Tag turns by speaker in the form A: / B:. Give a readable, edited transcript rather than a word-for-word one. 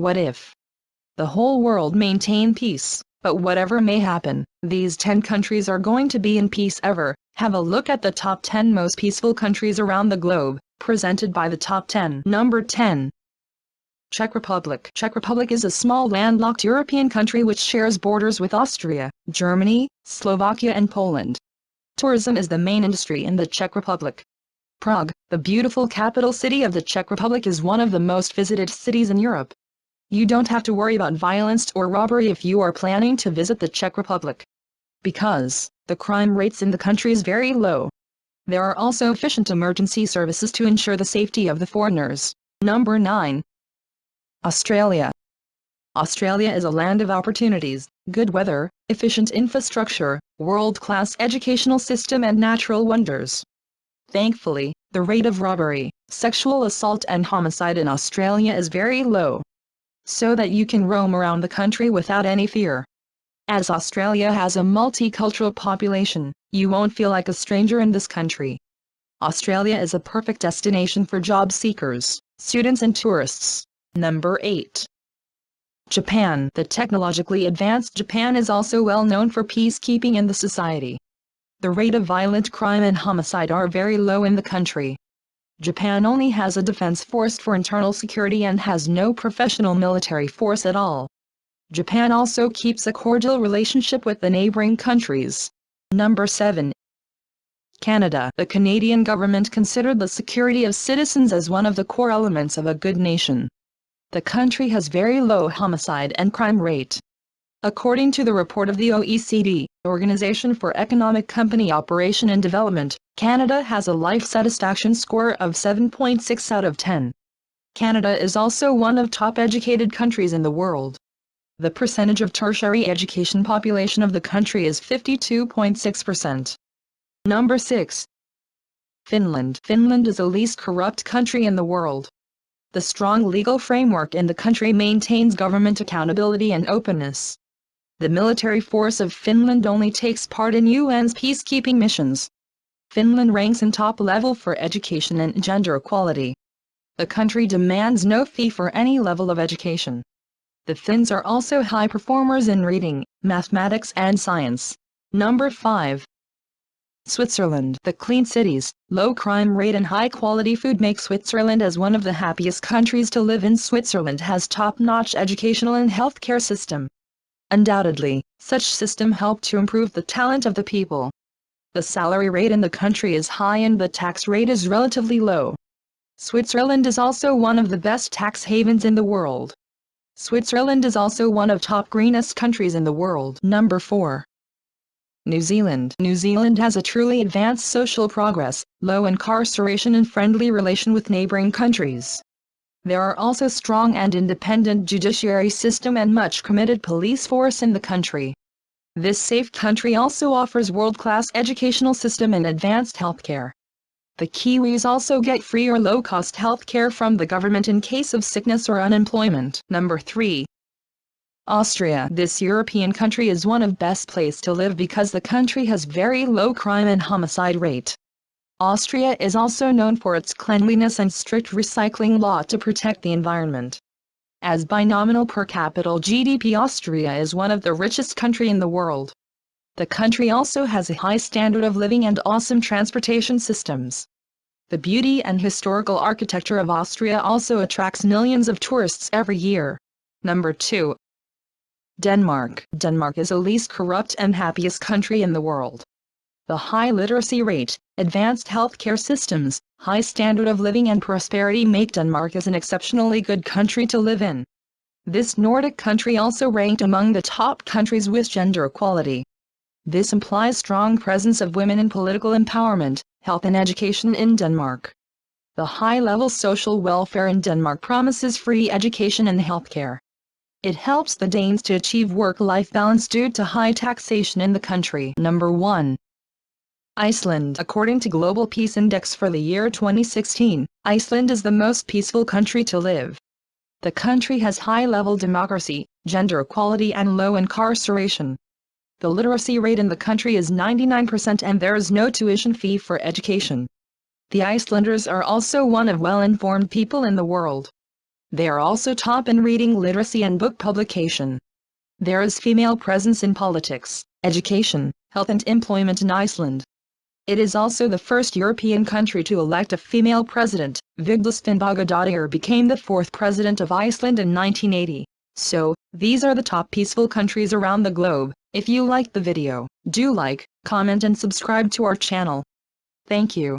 A: What if the whole world maintained peace? But whatever may happen, these 10 countries are going to be in peace ever. Have a look at the top 10 most peaceful countries around the globe, presented by the top 10. Number 10. Czech Republic. Czech Republic is a small landlocked European country which shares borders with Austria, Germany, Slovakia and Poland. Tourism is the main industry in the Czech Republic. Prague, the beautiful capital city of the Czech Republic, is one of the most visited cities in Europe. You don't have to worry about violence or robbery if you are planning to visit the Czech Republic, because the crime rates in the country is very low. There are also efficient emergency services to ensure the safety of the foreigners. Number 9. Australia. Australia is a land of opportunities, good weather, efficient infrastructure, world-class educational system and natural wonders. Thankfully, the rate of robbery, sexual assault and homicide in Australia is very low, so that you can roam around the country without any fear. As Australia has a multicultural population, you won't feel like a stranger in this country. Australia is a perfect destination for job seekers, students and tourists. Number 8. Japan. The technologically advanced Japan is also well known for peacekeeping in the society. The rate of violent crime and homicide are very low in the country. Japan only has a defense force for internal security and has no professional military force at all. Japan also keeps a cordial relationship with the neighboring countries. Number 7. Canada. The Canadian government considered the security of citizens as one of the core elements of a good nation. The country has very low homicide and crime rate. According to the report of the OECD, Organization for Economic Company Operation and Development, Canada has a life satisfaction score of 7.6 out of 10. Canada is also one of top educated countries in the world. The percentage of tertiary education population of the country is 52.6%. Number 6. Finland. Finland is the least corrupt country in the world. The strong legal framework in the country maintains government accountability and openness. The military force of Finland only takes part in UN's peacekeeping missions. Finland ranks in top level for education and gender equality. The country demands no fee for any level of education. The Finns are also high performers in reading, mathematics and science. Number 5. Switzerland. The clean cities, low crime rate and high-quality food make Switzerland as one of the happiest countries to live in. Switzerland has top-notch educational and healthcare system. Undoubtedly, such system helped to improve the talent of the people. The salary rate in the country is high and the tax rate is relatively low. Switzerland is also one of the best tax havens in the world. Switzerland is also one of top greenest countries in the world. Number 4. New Zealand. New Zealand has a truly advanced social progress, low incarceration and friendly relation with neighboring countries. There are also strong and independent judiciary system and much committed police force in the country. This safe country also offers world-class educational system and advanced healthcare. The Kiwis also get free or low-cost healthcare from the government in case of sickness or unemployment. Number 3. Austria. This European country is one of best place to live because the country has very low crime and homicide rate. Austria is also known for its cleanliness and strict recycling law to protect the environment. As by nominal per capita GDP, Austria is one of the richest country in the world. The country also has a high standard of living and awesome transportation systems. The beauty and historical architecture of Austria also attracts millions of tourists every year. Number 2. Denmark. Denmark is the least corrupt and happiest country in the world. The high literacy rate, advanced healthcare systems, high standard of living and prosperity make Denmark as an exceptionally good country to live in. This Nordic country also ranked among the top countries with gender equality. This implies strong presence of women in political empowerment, health and education in Denmark. The high-level social welfare in Denmark promises free education and healthcare. It helps the Danes to achieve work-life balance due to high taxation in the country. Number 1. Iceland. According to Global Peace Index for the year 2016, Iceland is the most peaceful country to live. The country has high-level democracy, gender equality and low incarceration. The literacy rate in the country is 99% and there is no tuition fee for education. The Icelanders are also one of well-informed people in the world. They are also top in reading literacy and book publication. There is female presence in politics, education, health and employment in Iceland. It is also the first European country to elect a female president. Vigdis Finnbogadottir became the fourth president of Iceland in 1980. So, these are the top peaceful countries around the globe. If you liked the video, do like, comment and subscribe to our channel. Thank you.